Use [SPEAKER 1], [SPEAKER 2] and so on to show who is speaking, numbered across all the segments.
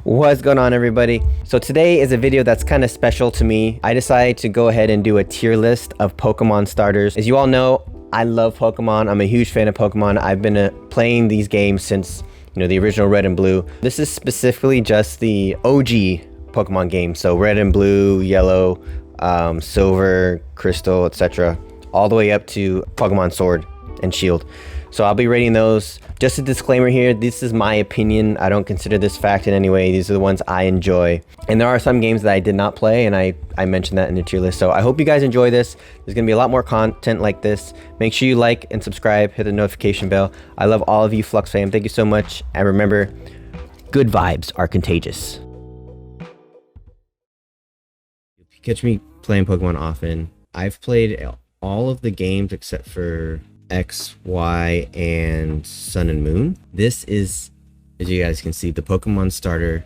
[SPEAKER 1] What's going on, everybody? So today is a video that's kind of special to me. I decided to go ahead and do a tier list of Pokemon starters. As you all know, I love Pokemon. I'm a huge fan of Pokemon. I've been playing these games since, the original Red and Blue. This is specifically just the OG Pokemon game. So Red and Blue, Yellow, Silver, Crystal, etc. All the way up to Pokemon Sword and Shield. So I'll be rating those. Just a disclaimer here, this is my opinion. I don't consider this fact in any way. These are the ones I enjoy. And there are some games that I did not play, and I mentioned that in the tier list. So I hope you guys enjoy this. There's gonna be a lot more content like this. Make sure you like and subscribe, hit the notification bell. I love all of you Flux fam. Thank you so much. And remember, good vibes are contagious. If you catch me playing Pokemon often, I've played all of the games except for X, Y, and Sun and Moon. This is, as you guys can see, the Pokemon starter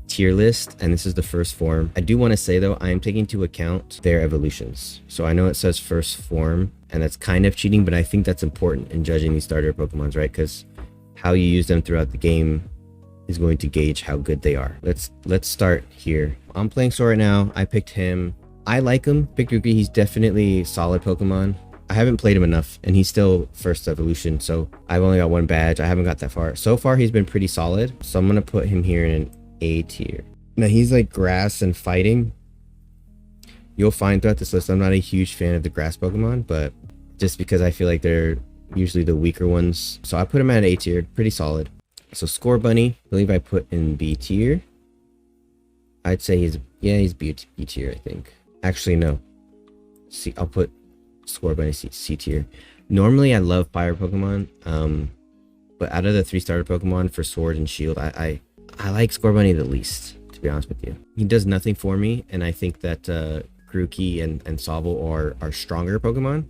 [SPEAKER 1] tier list, and this is the first form. I do want to say though, I am taking into account their evolutions. So I know it says first form, and that's kind of cheating, but I think that's important in judging these starter Pokemons, right? Because how you use them throughout the game is going to gauge how good they are. Let's start here. I'm playing Sword right now. I picked him. I like him. Picked Ruki. He's definitely a solid Pokemon. I haven't played him enough, and he's still first evolution, so I've only got one badge. I haven't got that far. So far, he's been pretty solid, so I'm gonna put him here in an A tier. Now, he's like grass and fighting. You'll find throughout this list, I'm not a huge fan of the grass Pokemon, but just because I feel like they're usually the weaker ones. So I put him at an A tier, pretty solid. So Score Bunny, I believe I put in B tier. I'd say he's B tier, I think. Actually, no. See, I'll put Score Bunny C tier. Normally I love fire Pokemon, but out of the 3 starter Pokemon for Sword and Shield, I like Score Bunny the least, to be honest with you. He does nothing for me, and I think that Grookey and Sobble are stronger Pokemon.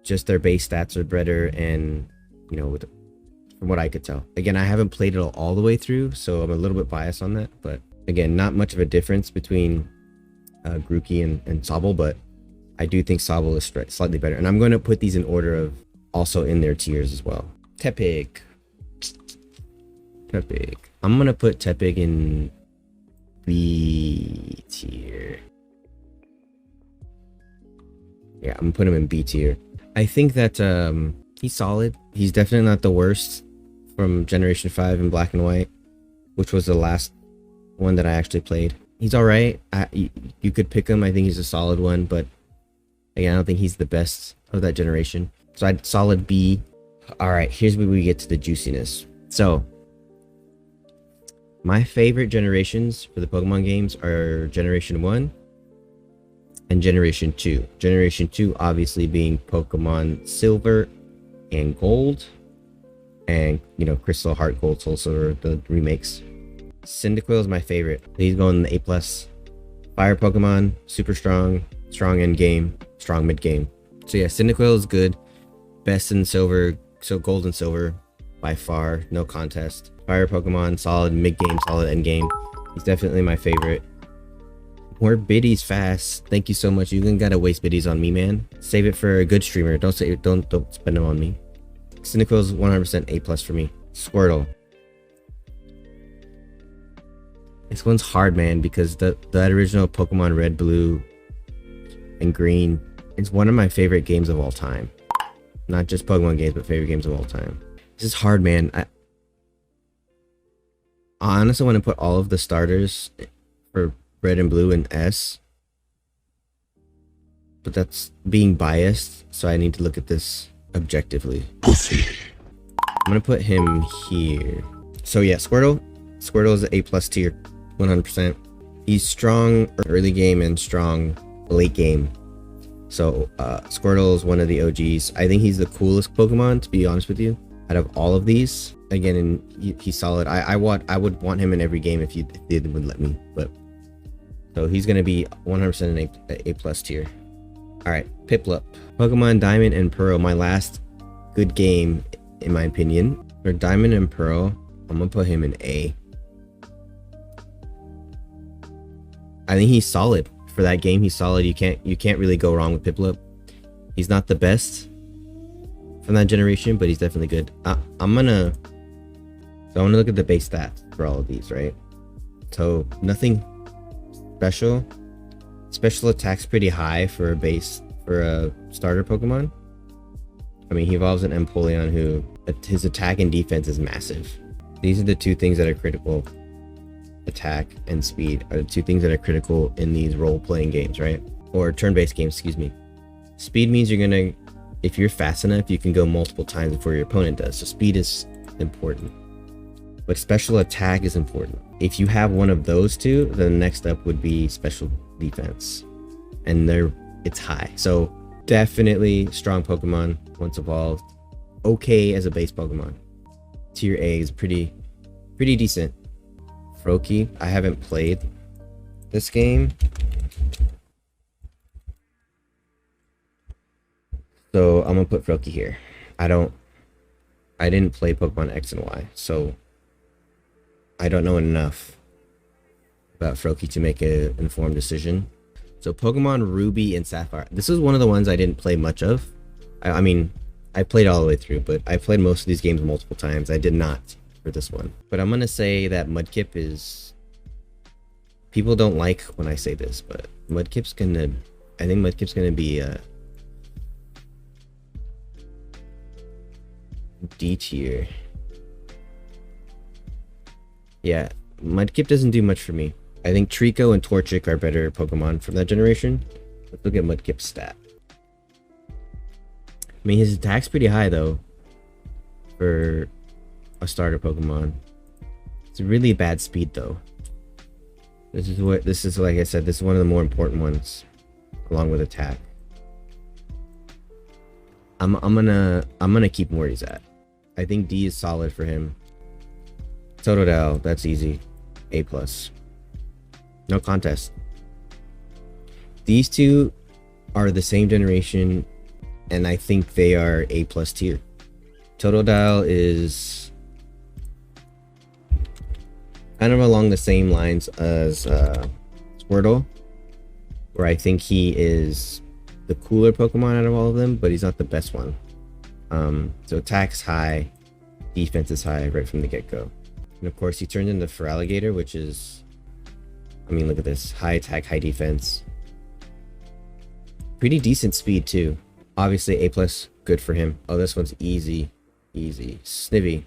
[SPEAKER 1] Just their base stats are better, and from what I could tell. Again, I haven't played it all the way through, so I'm a little bit biased on that, but again, not much of a difference between Grookey and Sobble, but I do think Sobble is slightly better. And I'm going to put these in order of also in their tiers as well. Tepig. I'm going to put Tepig in B tier. Yeah, I'm going to put him in B tier. I think that he's solid. He's definitely not the worst from Generation 5 in Black and White, which was the last one that I actually played. He's alright. You could pick him. I think he's a solid one, but again, I don't think he's the best of that generation. So I'd solid B. Alright, here's where we get to the juiciness. So, my favorite generations for the Pokemon games are Generation 1 and Generation 2. Generation 2 obviously being Pokemon Silver and Gold. And, Crystal, Heart, Gold, Soul Silver, the remakes. Cyndaquil is my favorite. He's going in the A+. Fire Pokemon, super strong end game, strong mid game. So yeah, Cyndaquil is good. Best in Silver, so Gold and Silver by far, no contest. Fire Pokemon, solid mid game, solid end game. He's definitely my favorite. More biddies fast. Thank you so much. You can gotta waste biddies on me, man. Save it for a good streamer. Don't spend them on me. Cyndaquil is 100% A+ for me. Squirtle. This one's hard, man, because that original Pokemon Red, Blue, and Green is one of my favorite games of all time. Not just Pokemon games, but favorite games of all time. This is hard, man. I honestly want to put all of the starters for Red and Blue in S, but that's being biased, so I need to look at this objectively. Pussy. I'm gonna put him here. So yeah, Squirtle is an A+ tier, 100%. He's strong early game and strong late game. So Squirtle is one of the OGs. I think he's the coolest Pokemon, to be honest with you, out of all of these. Again, and he's solid. I would want him in every game if they would let me. But so he's gonna be 100% an A+ tier. All right, Piplup, Pokemon Diamond and Pearl, my last good game in my opinion. For Diamond and Pearl, I'm gonna put him in A. I think he's solid. For that game, he's solid. You can't really go wrong with Piplup. He's not the best from that generation, but he's definitely good. I'm gonna So I want to look at the base stats for all of these, right? So nothing special. Special attack's pretty high for a starter Pokemon. I mean, he evolves an Empoleon who his attack and defense is massive. These are the two things that are critical. Attack and speed are the two things that are critical in these role-playing games, right? Or turn-based games, excuse me. Speed means you're gonna, if you're fast enough, you can go multiple times before your opponent does. So speed is important. But special attack is important. If you have one of those two, then the next up would be special defense. And it's high. So definitely strong Pokemon once evolved. Okay as a base Pokemon. Tier A is pretty decent. Froakie, I haven't played this game. So I'm gonna put Froakie here. I didn't play Pokemon X and Y, so I don't know enough about Froakie to make an informed decision. So Pokemon Ruby and Sapphire. This is one of the ones I didn't play much of. I mean, I played all the way through, but I played most of these games multiple times. I did not for this one. But I'm gonna say that Mudkip is... People don't like when I say this, but Mudkip's gonna... I think Mudkip's gonna be D tier. Yeah, Mudkip doesn't do much for me. I think Trico and Torchic are better Pokemon from that generation. Let's look at Mudkip's stat. I mean, his attack's pretty high though for a starter Pokemon. It's really bad speed though. This is like I said, this is one of the more important ones, along with attack. I'm gonna keep him where he's at. I think D is solid for him. Totodile, that's easy. A+. No contest. These two are the same generation, and I think they are A+ tier. Totodile is kind of along the same lines as Squirtle, where I think he is the cooler Pokemon out of all of them, but he's not the best one. So attack's high, defense is high right from the get-go. And of course he turned into Feraligatr, which is, I mean, look at this, high attack, high defense. Pretty decent speed too. Obviously A+, good for him. Oh, this one's easy. Snivy.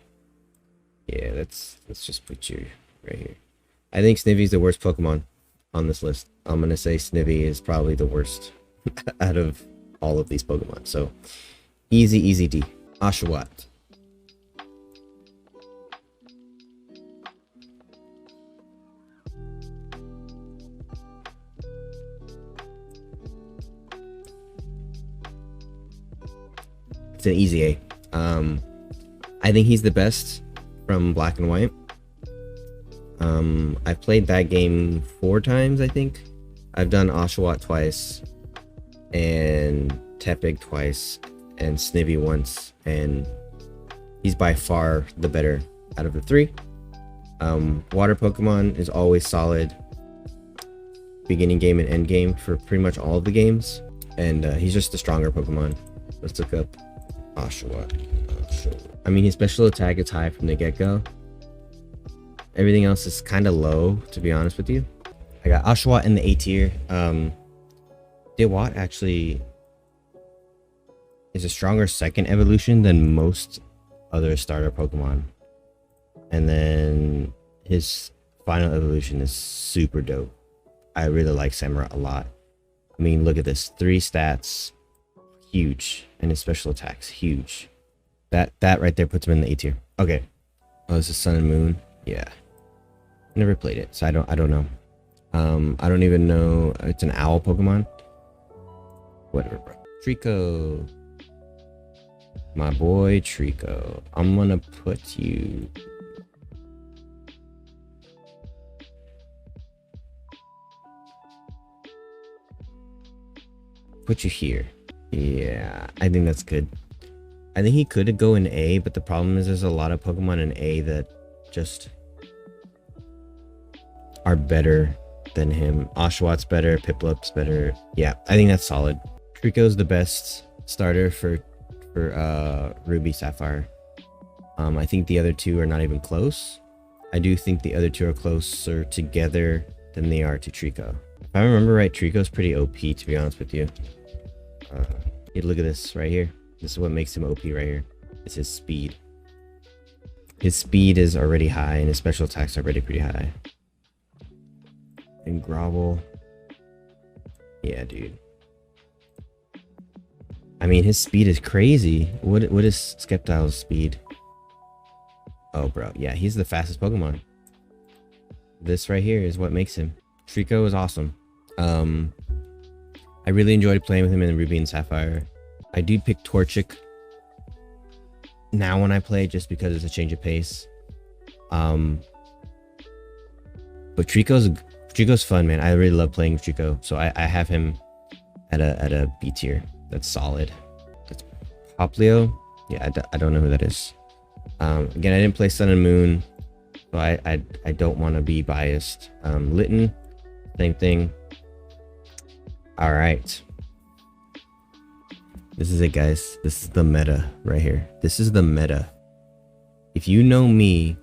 [SPEAKER 1] Yeah, let's just put you right here. I think Snivy's the worst Pokemon on this list. I'm gonna say Snivy is probably the worst out of all of these Pokemon. So easy D. Oshawa. It's an easy A. I think he's the best from Black and White. I've played that game 4 times, I think. I've done Oshawa twice, and Tepig twice, and Snivy once, and he's by far the better out of the 3. Water Pokemon is always solid. Beginning game and end game for pretty much all of the games, and he's just a stronger Pokemon. Let's look up Oshawa. I mean, his special attack is high from the get-go. Everything else is kind of low, to be honest with you. I got Oshawa in the A tier. Dewott actually is a stronger second evolution than most other starter Pokemon. And then his final evolution is super dope. I really like Samurott a lot. I mean, look at this. 3 stats. Huge. And his special attacks. Huge. That right there puts him in the A tier. Okay. Oh, this is Sun and Moon. Yeah. Never played it, so I don't know. I don't even know. It's an owl Pokemon. Whatever, bro. Trico. My boy Trico. I'm gonna put you... Put you here. Yeah, I think that's good. I think he could go in A, but the problem is there's a lot of Pokemon in A that just are better than him. Oshawot's better, Piplup's better. Yeah, I think that's solid. Trico's the best starter for Ruby Sapphire. I think the other two are not even close. I do think the other two are closer together than they are to Trico. If I remember right, Trico's pretty OP, to be honest with you. Look at this right here. This is what makes him OP right here. It's his speed. His speed is already high, and his special attack's already pretty high. And Grovel. Yeah, dude. I mean, his speed is crazy. What is Sceptile's speed? Oh, bro. Yeah, he's the fastest Pokemon. This right here is what makes him. Trico is awesome. I really enjoyed playing with him in Ruby and Sapphire. I do pick Torchic now when I play, just because it's a change of pace. But Trico's fun, man. I really love playing Trico, so I have him at a B tier. That's solid. That's Poplio. Yeah, I don't know who that is. Again, I didn't play Sun and Moon, so I don't want to be biased. Litten, same thing. All right. This is it, guys. This is the meta right here. This is the meta. If you know me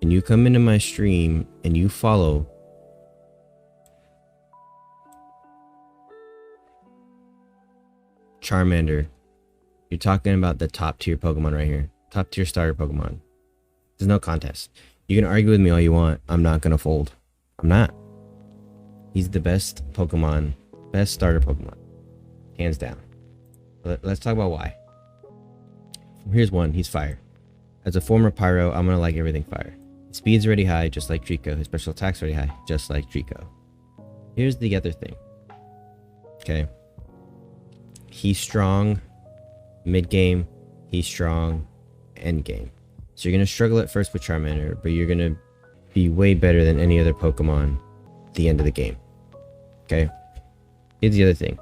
[SPEAKER 1] and you come into my stream and you follow Charmander, you're talking about the top tier Pokemon right here. Top tier starter Pokemon. There's no contest. You can argue with me all you want. I'm not going to fold. I'm not. He's the best Pokemon. Best starter Pokemon. Hands down. Let's talk about why. Here's one. He's fire. As a former Pyro, I'm going to like everything fire. His speed's already high, just like Trico. His special attack's already high, just like Trico. Here's the other thing. Okay. He's strong mid-game. He's strong end-game. So you're going to struggle at first with Charmander, but you're going to be way better than any other Pokemon at the end of the game. Okay? Here's the other thing.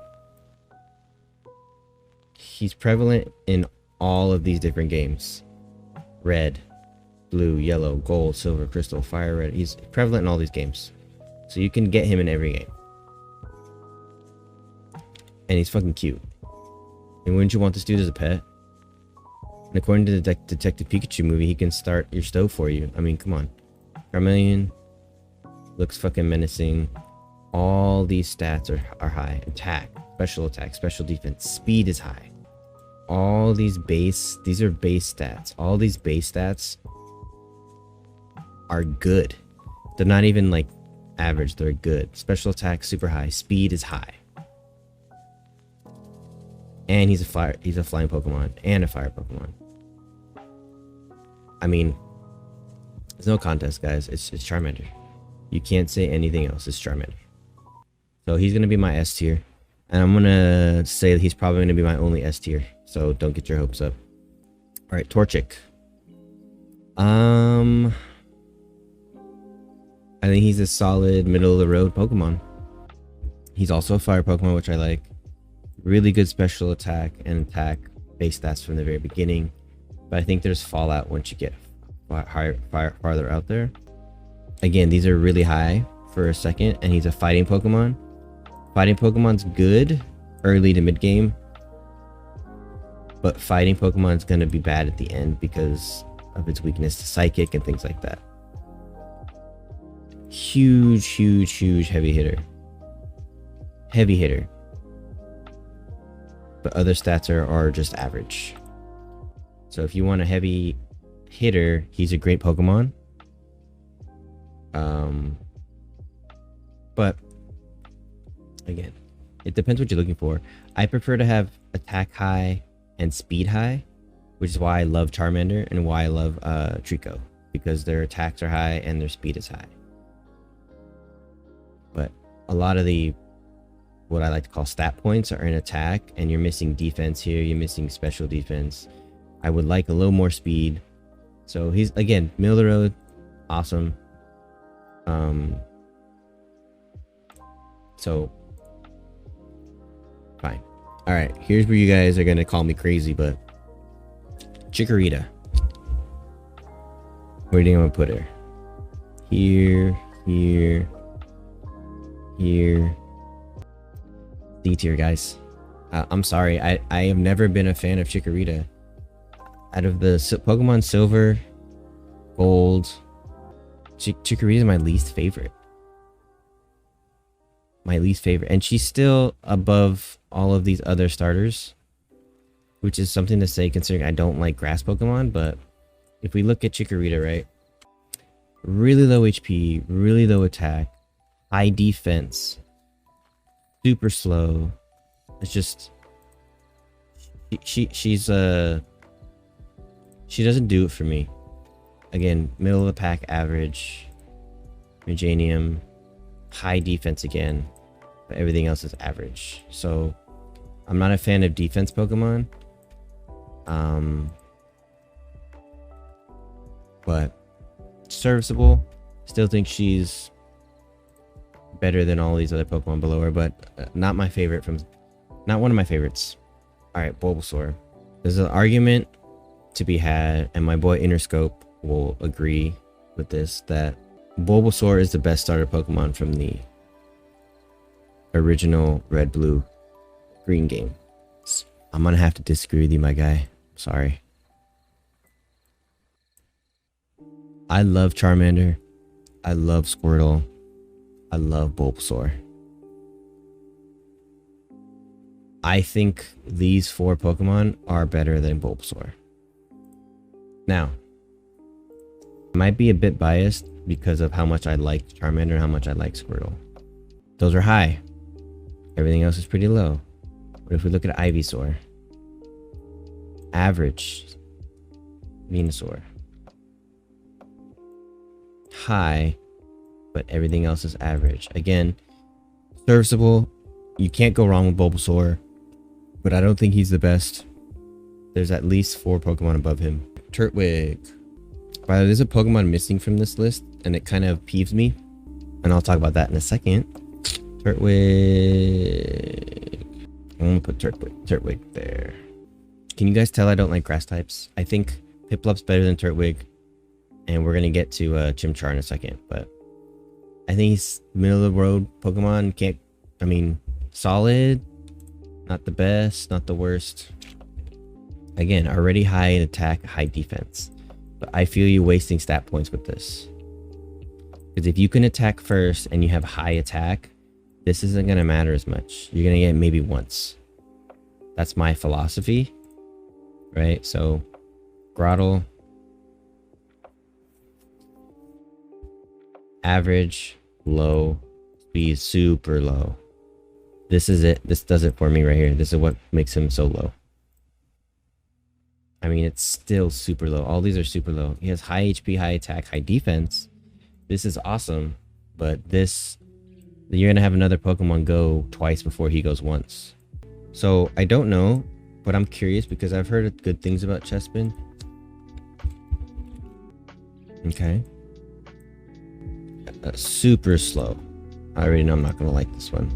[SPEAKER 1] He's prevalent in all of these different games. Red, blue, yellow, gold, silver, crystal, fire, red. He's prevalent in all these games. So you can get him in every game. And he's fucking cute. And wouldn't you want this dude as a pet? And according to the Detective Pikachu movie, he can start your stove for you. I mean, come on. Charmeleon looks fucking menacing. All these stats are high. Attack, special defense, speed is high. All these are base stats. All these base stats are good. They're not even like average, they're good. Special attack, super high. Speed is high. And he's a flying Pokemon and a fire Pokemon. I mean, there's no contest, guys. It's Charmander. You can't say anything else. It's Charmander. So he's gonna be my S tier. And I'm gonna say that he's probably gonna be my only S tier. So don't get your hopes up. Alright, Torchic. I think he's a solid middle of the road Pokemon. He's also a fire Pokemon, which I like. Really good special attack and attack base stats from the very beginning. But I think there's fallout once you get farther out there. Again, these are really high for a second, and he's a fighting Pokemon. Fighting Pokemon's good early to mid game, but fighting Pokemon's gonna be bad at the end because of its weakness to Psychic and things like that. Huge heavy hitter. But other stats are just average. So if you want a heavy hitter, he's a great Pokemon. But again, it depends what you're looking for. I prefer to have attack high and speed high, which is why I love Charmander and why I love Trico, because their attacks are high and their speed is high. But a lot of the what I like to call stat points are in attack, and you're missing defense here, you're missing special defense. I would like a little more speed. So he's, again, middle of the road, awesome. So fine. All right, here's where you guys are gonna call me crazy, but Chikorita, where do you want to put her? Here. D tier, guys. I'm sorry, I have never been a fan of Chikorita. Out of the Pokemon Silver, Gold, Chikorita is my least favorite. My least favorite. And she's still above all of these other starters, which is something to say considering I don't like grass Pokemon. But if we look at Chikorita, right? Really low HP, really low attack, high defense, super slow. It's just she doesn't do it for me. Again, middle of the pack average, Meganium, high defense again, but everything else is average. So I'm not a fan of defense Pokemon. But serviceable. Still think she's better than all these other Pokemon below her, but not my favorite not one of my favorites. All right, Bulbasaur. There's an argument to be had, and my boy Interscope will agree with this, that Bulbasaur is the best starter Pokemon from the original Red, Blue, Green game. I'm gonna have to disagree with you, my guy. Sorry. I love Charmander. I love Squirtle. I love Bulbasaur. I think these 4 Pokemon are better than Bulbasaur. Now, I might be a bit biased because of how much I like Charmander and how much I like Squirtle. Those are high. Everything else is pretty low. But if we look at Ivysaur, average, Venusaur, high, but everything else is average. Again, serviceable. You can't go wrong with Bulbasaur, but I don't think he's the best. There's at least 4 Pokemon above him. Turtwig. By the way, there's a Pokemon missing from this list, and it kind of peeves me, and I'll talk about that in a second. Turtwig. I'm gonna put Turtwig there. Can you guys tell I don't like grass types? I think Piplup's better than Turtwig, and we're gonna get to Chimchar in a second, but I think he's middle of the road Pokemon. Solid, not the best, not the worst. Again, already high in attack, high defense. But I feel you wasting stat points with this. Because if you can attack first and you have high attack, this isn't going to matter as much. You're going to get maybe once. That's my philosophy. Right? So, Grottle. Average, low, speed, super low. This is it. This does it for me right here. This is what makes him so low. I mean, it's still super low. All these are super low. He has high HP, high attack, high defense. This is awesome. But this, you're going to have another Pokemon go twice before he goes once. So, I don't know, but I'm curious because I've heard good things about Chespin. Okay. Super slow. I already know I'm not going to like this one.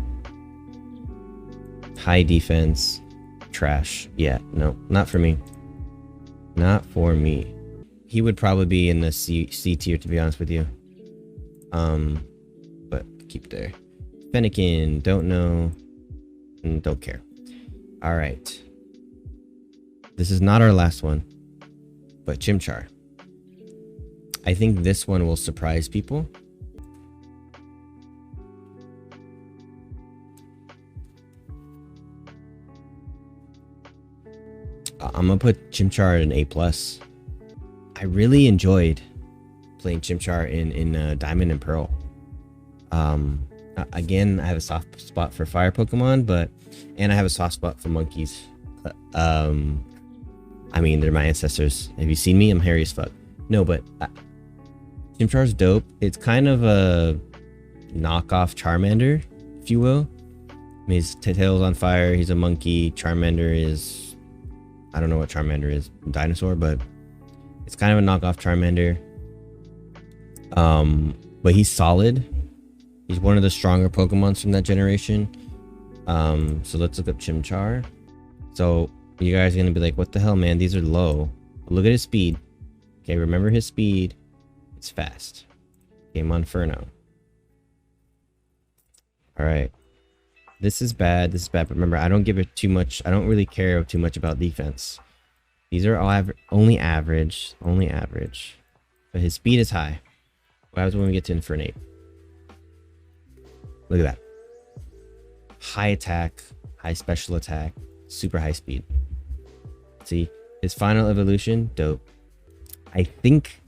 [SPEAKER 1] High defense. Trash. Yeah, no, not for me. Not for me. He would probably be in the C tier, to be honest with you. But keep there. Fennekin, don't know. And don't care. Alright. This is not our last one. But Chimchar. I think this one will surprise people. I'm gonna put Chimchar at an A+. I really enjoyed playing Chimchar in Diamond and Pearl. Again, I have a soft spot for fire Pokemon, and I have a soft spot for monkeys. I mean, they're my ancestors. Have you seen me? I'm hairy as fuck. No, but Chimchar's dope. It's kind of a knockoff Charmander, if you will. I mean, his tail's on fire. He's a monkey. Charmander is... I don't know what Charmander is. Dinosaur, but it's kind of a knockoff Charmander. But he's solid. He's one of the stronger Pokemons from that generation. So let's look up Chimchar. So you guys are gonna be like, what the hell, man? These are low. Look at his speed. Okay, remember his speed. It's fast. Okay, Monferno. Alright. This is bad. This is bad. But remember, I don't give it too much. I don't really care too much about defense. These are all only average. But his speed is high. What happens when we get to Infernape? Look at that. High attack, high special attack, super high speed. See, his final evolution, dope. I think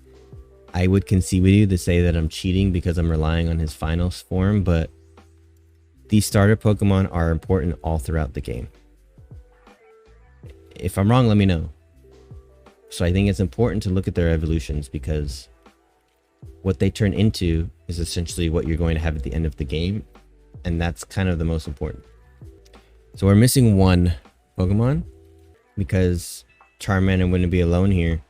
[SPEAKER 1] I would concede with you to say that I'm cheating because I'm relying on his final form, but these starter Pokemon are important all throughout the game. If I'm wrong, let me know. So I think it's important to look at their evolutions because what they turn into is essentially what you're going to have at the end of the game. And that's kind of the most important. So we're missing one Pokemon because Charmander wouldn't be alone here.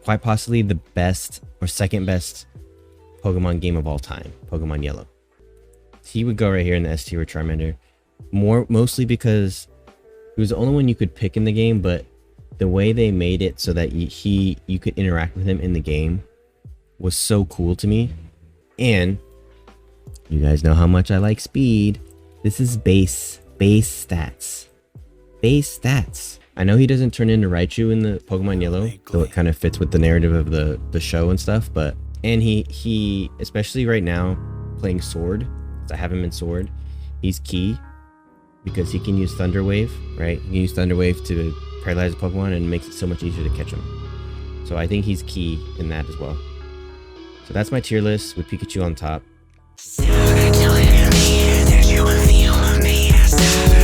[SPEAKER 1] Quite possibly the best or second best Pokemon game of all time, Pokemon Yellow. He would go right here in the S tier with Charmander. Mostly because he was the only one you could pick in the game, but the way they made it so that you could interact with him in the game was so cool to me. And you guys know how much I like speed. This is base stats. Base stats. I know he doesn't turn into Raichu in the Pokemon Yellow, though it kind of fits with the narrative of the show and stuff, and he especially right now playing Sword, because I have him in Sword, he's key because he can use Thunder Wave, right? He can use Thunder Wave to paralyze a Pokemon and it makes it so much easier to catch him. So I think he's key in that as well. So that's my tier list with Pikachu on top.